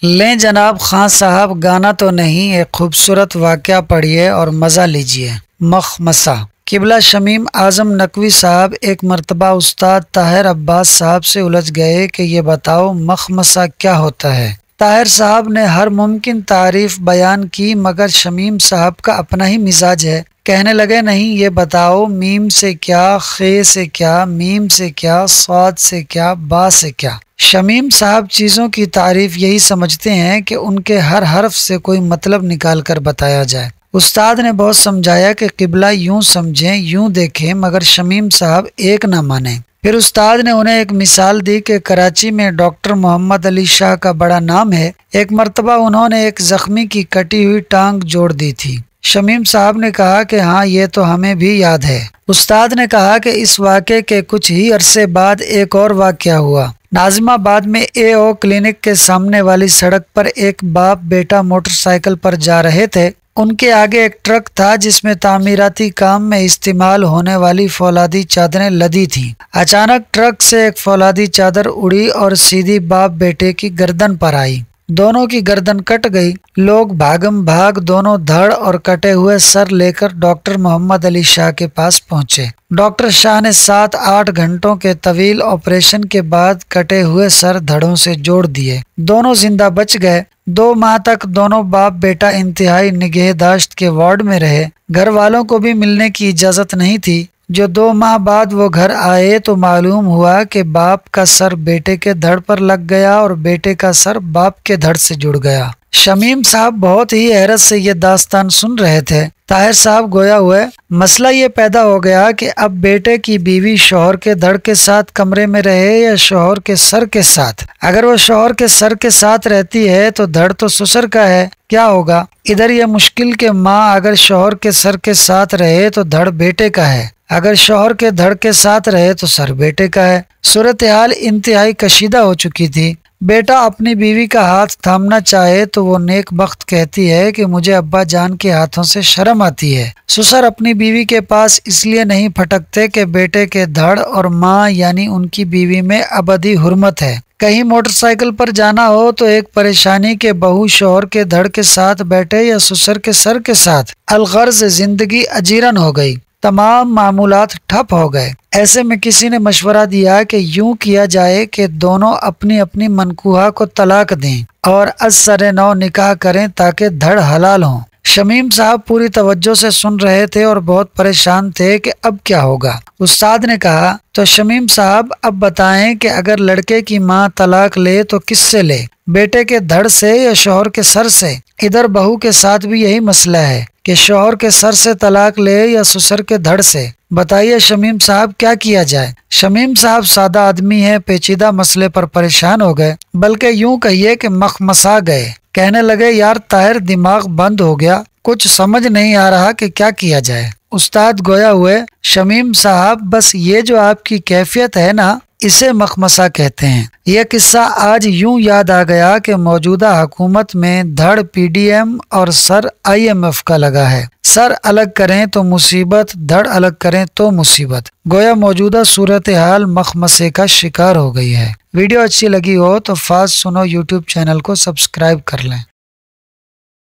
لیں جناب خان صاحب، گانا تو نہیں، ایک خوبصورت واقعہ پڑھیے اور مزہ لیجئے۔ مخمصہ۔ قبلہ شمیم اعظم نقوی صاحب ایک مرتبہ استاد طاہر عباس صاحب سے الجھ گئے کہ یہ بتاؤ مخمصہ کیا ہوتا ہے۔ طاہر صاحب نے ہر ممکن تعریف بیان کی، مگر شمیم صاحب کا اپنا ہی مزاج ہے۔ کہنے لگے نہیں، یہ بتاؤ میم سے کیا، خے سے کیا، میم سے کیا، صاد سے کیا، با سے کیا۔ شمیم صاحب چیزوں کی تعریف یہی سمجھتے ہیں کہ ان کے ہر حرف سے کوئی مطلب نکال کر بتایا جائے۔ استاد نے بہت سمجھایا کہ قبلہ یوں سمجھیں، یوں دیکھیں، مگر شمیم صاحب ایک نہ مانیں۔ پھر استاد نے انہیں ایک مثال دی کہ کراچی میں ڈاکٹر محمد علی شاہ کا بڑا نام ہے۔ ایک مرتبہ انہوں نے ایک زخمی کی کٹی ہوئی ٹانگ جوڑ دی تھی۔ شمیم صاحب نے کہا کہ ہاں، یہ تو ہمیں بھی یاد ہے۔ استاد نے کہا کہ اس واقعے کے کچھ ہی عرصے بعد ایک اور واقعہ ہوا۔ ناظم آباد میں اے او کلینک کے سامنے والی سڑک پر ایک باپ بیٹا موٹر سائیکل پر جا رہے تھے۔ ان کے آگے ایک ٹرک تھا جس میں تعمیراتی کام میں استعمال ہونے والی فولادی چادریں لدی تھیں۔ اچانک ٹرک سے ایک فولادی چادر اڑی اور سیدھی باپ بیٹے کی گردن پر آئی۔ دونوں کی گردن کٹ گئی۔ لوگ بھاگم بھاگ دونوں دھڑ اور کٹے ہوئے سر لے کر ڈاکٹر محمد علی شاہ کے پاس پہنچے۔ ڈاکٹر شاہ نے 7-8 گھنٹوں کے طویل آپریشن کے بعد کٹے ہوئے سر دھڑوں سے جوڑ دیے۔ دونوں زندہ بچ گئے۔ 2 ماہ تک دونوں باپ بیٹا انتہائی نگہداشت کے وارڈ میں رہے۔ گھر والوں کو بھی ملنے کی اجازت نہیں تھی۔ جو 2 ماہ بعد وہ گھر آئے تو معلوم ہوا کہ باپ کا سر بیٹے کے دھڑ پر لگ گیا اور بیٹے کا سر باپ کے دھڑ سے جڑ گیا۔ شمیم صاحب بہت ہی حیرت سے یہ داستان سن رہے تھے۔ طاہر صاحب گویا ہوئے، مسئلہ یہ پیدا ہو گیا کہ اب بیٹے کی بیوی شوہر کے دھڑ کے ساتھ کمرے میں رہے یا شوہر کے سر کے ساتھ۔ اگر وہ شوہر کے سر کے ساتھ رہتی ہے تو دھڑ تو سسر کا ہے، کیا ہوگا؟ ادھر یہ مشکل کہ ماں اگر شوہر کے سر کے ساتھ رہے تو دھڑ بیٹے کا ہے، اگر شوہر کے دھڑ کے ساتھ رہے تو سر بیٹے کا ہے۔ صورتحال انتہائی کشیدہ ہو چکی تھی۔ بیٹا اپنی بیوی کا ہاتھ تھامنا چاہے تو وہ نیک بخت کہتی ہے کہ مجھے ابا جان کے ہاتھوں سے شرم آتی ہے۔ سسر اپنی بیوی کے پاس اس لیے نہیں پھٹکتے کہ بیٹے کے دھڑ اور ماں یعنی ان کی بیوی میں ابدی حرمت ہے۔ کہیں موٹر سائیکل پر جانا ہو تو ایک پریشانی کہ بہو شوہر کے دھڑ کے ساتھ بیٹھے یا سسر کے سر کے ساتھ۔ الغرض زندگی اجیرن ہو گئی، تمام معمولات ٹھپ ہو گئے۔ ایسے میں کسی نے مشورہ دیا کہ یوں کیا جائے کہ دونوں اپنی اپنی منکوحہ کو طلاق دیں اور از سر نو نکاح کریں تاکہ دھڑ حلال ہوں۔ شمیم صاحب پوری توجہ سے سن رہے تھے اور بہت پریشان تھے کہ اب کیا ہوگا۔ استاد نے کہا تو شمیم صاحب اب بتائیں کہ اگر لڑکے کی ماں طلاق لے تو کس سے لے، بیٹے کے دھڑ سے یا شوہر کے سر سے؟ ادھر بہو کے ساتھ بھی یہی مسئلہ ہے کہ شوہر کے سر سے طلاق لے یا سسر کے دھڑ سے۔ بتائیے شمیم صاحب کیا کیا جائے؟ شمیم صاحب سادہ آدمی ہیں، پیچیدہ مسئلے پر پریشان ہو گئے، بلکہ یوں کہیے کہ مخمسا گئے۔ کہنے لگے یار طاہر، دماغ بند ہو گیا، کچھ سمجھ نہیں آ رہا کہ کیا کیا جائے۔ استاد گویا ہوئے، شمیم صاحب بس یہ جو آپ کی کیفیت ہے نا، اسے مخمسہ کہتے ہیں۔ یہ قصہ آج یوں یاد آ گیا کہ موجودہ حکومت میں دھڑ پی ڈی ایم اور سر IMF کا لگا ہے۔ سر الگ کریں تو مصیبت، دھڑ الگ کریں تو مصیبت۔ گویا موجودہ صورتحال مخمسے کا شکار ہو گئی ہے۔ ویڈیو اچھی لگی ہو تو فاسٹ سنو YouTube چینل کو سبسکرائب کر لیں۔